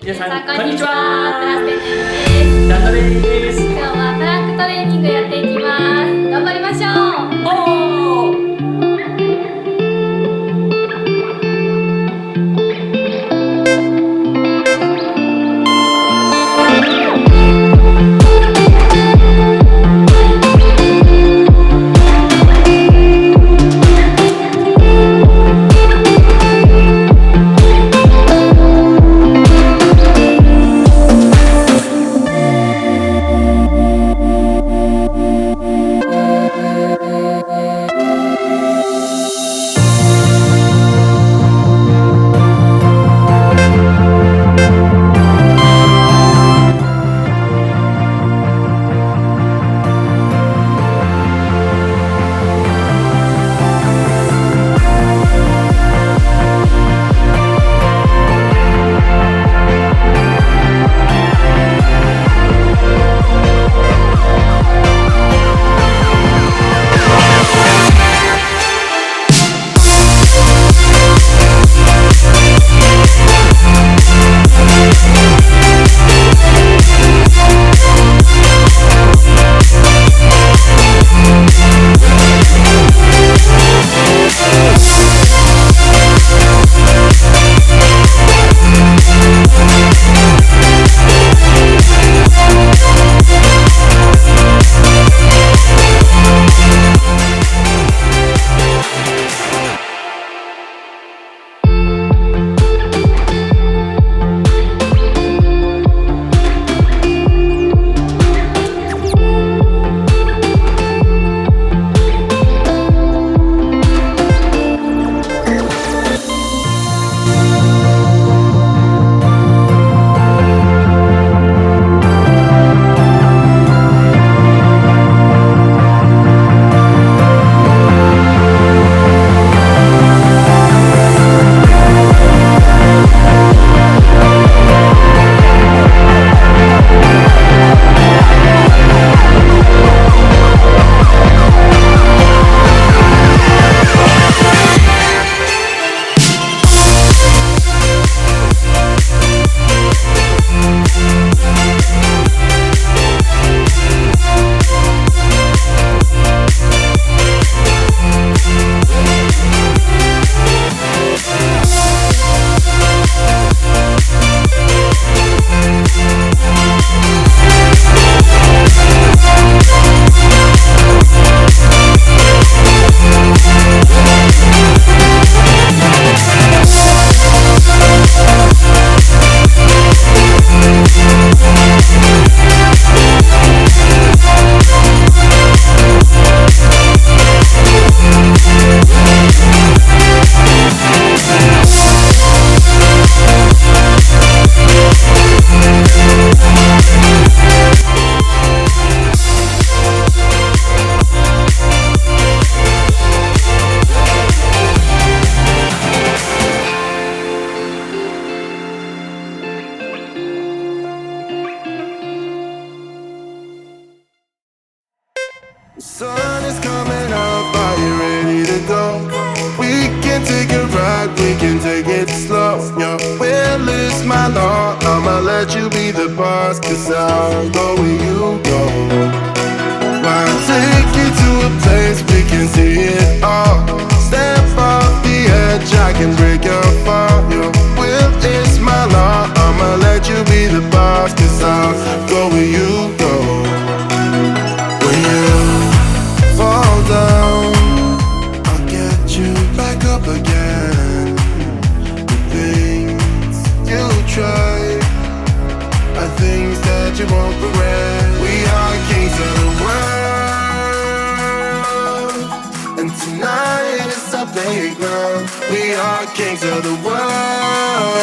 皆さんこんにちは。プラステンです。旦那です。今日はプランクトレーニングやっていきます。頑張りましょう。Sun is coming up, are you ready to go? We can take a ride, we can take it slow. Your will is my law, I'ma let you be the boss, 'cause I'll go where you go. I'll take you to a place we can see it all. Step off the edge, I can break your fall. Your will is my law, I'ma let you be the boss, 'cause I'll go where you go. When you fall down, I'll get you back up again. The things you try are things that you won't regret. We are kings of the world, and tonight is our playground. We are kings of the world.